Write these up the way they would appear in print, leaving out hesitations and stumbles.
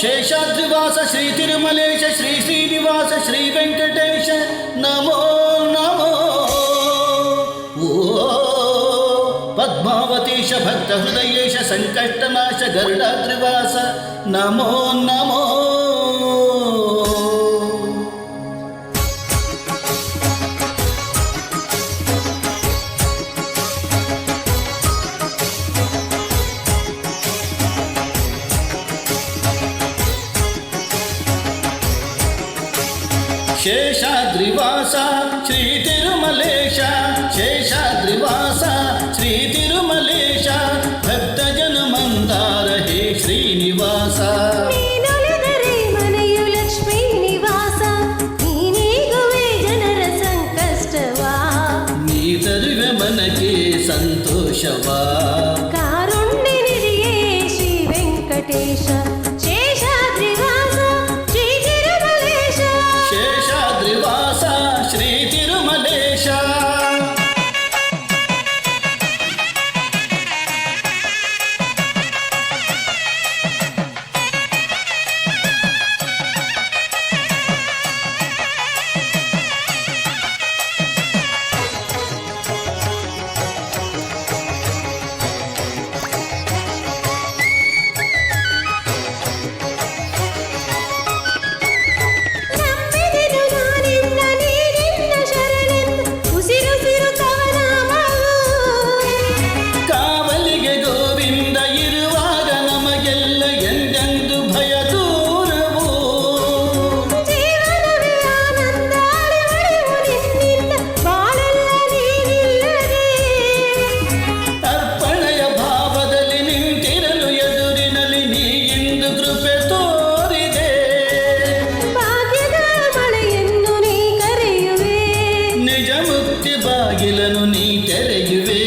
ಶೇಷಾದ್ರಿವಾಸ ಶ್ರೀ ತಿರುಮಲೇಶ ಶ್ರೀ ಶ್ರೀನಿವಾಸ ಶ್ರೀ ವೆಂಕಟೇಶ ನಮೋ ನಮೋ. ಓ ಪದ್ಮಾವತೀಶ ಭಕ್ತ ಹೃದಯೇಶ ಸಂಕಷ್ಟನಾಶ ಗರುಡಾದ್ರಿವಾಸ ನಮೋ ನಮೋ. ಶೇಷಾದ್ರಿವಾಸ ಶ್ರೀ ತಿರುಮಲೇಶ ಶೇಷಾದ್ರಿವಾಸ ಶ್ರೀ ತಿರುಮಲೇಶ ಭಕ್ತ ಜನ ಮಂದಾರ ಹೇ ಶ್ರೀನಿವಾಸ. ನೀನೊಲಿದರೆ ಮನೆಯು ಲಕ್ಷ್ಮೀ ನಿವಾಸ, ನೀನೀಗುವೆ ಜನರ ಸಂಕಷ್ಟವಾ, ನೀ ತರುವೆ ಮನಕ್ಕೆ ಸಂತೋಷವಾ. ಕಾರುಣ್ಯ ನಿಧಿಯೇ ಶ್ರೀ ವೆಂಕಟೇಶ ಶೇಷಾದ್ರಿವಾಸ ಶ್ರೀ ತಿರುಮಲೇಶ. ಶೇಷಾದ್ರಿವಾಸ ಶ್ರೀ ತಿರುಮಲೇಶ. ನಂಬಿದೆನು ನಾನಿನ್ನ ನೀನಿನ್ನ ಶರಣೆಂದು, ಉಸಿರುಸಿರು ತವ ನಾಮವು. ಕಾವಲಿಗೆ ಗೋವಿಂದ ಇರುವಾಗ ನಮಗೆಲ್ಲ ಎಂದೆಂದು ಭಯ ದೂರವು. ಜೀವನವೇ ಆನಂದ ಅಳಿವಳಿವು ನಿನ್ನಿಂದ, ಬಾಳೆಲ್ಲ ನೀನಿಲ್ಲದೆ. ಅರ್ಪಣೆಯ ಭಾವದಲ್ಲಿ ನಿಂತಿರಲು ಎದುರಿನಲ್ಲಿ ನೀ ಇಂದು ಕೃಪೆ ತೋರಿದೆ. ಭಾಗ್ಯದ ಮಳೆಯನ್ನು ನೀ ಕರೆಯುವೆ, ನಿಜ ಮುಕ್ತಿ ಬಾಗಿಲನ್ನು ನೀ ತೆರೆಯುವೆ.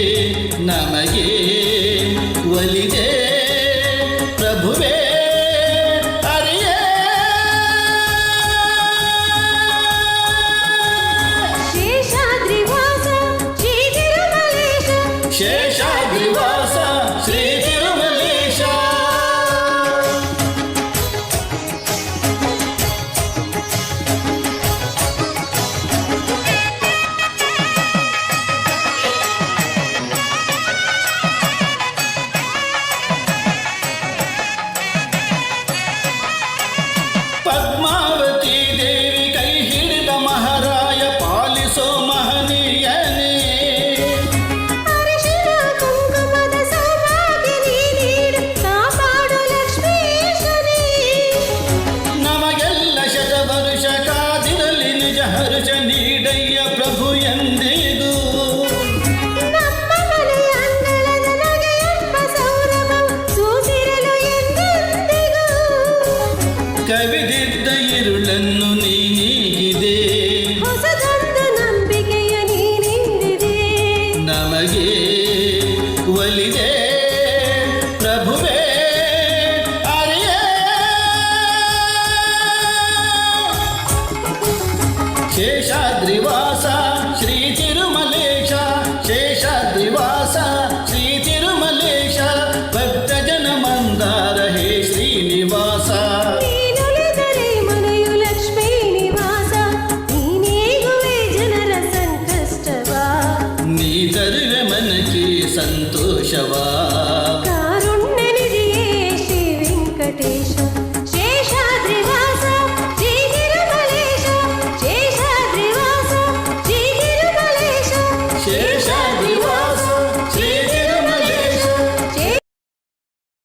ನಮಗೆ ಒಲಿದೆ ಪ್ರಭುವೇ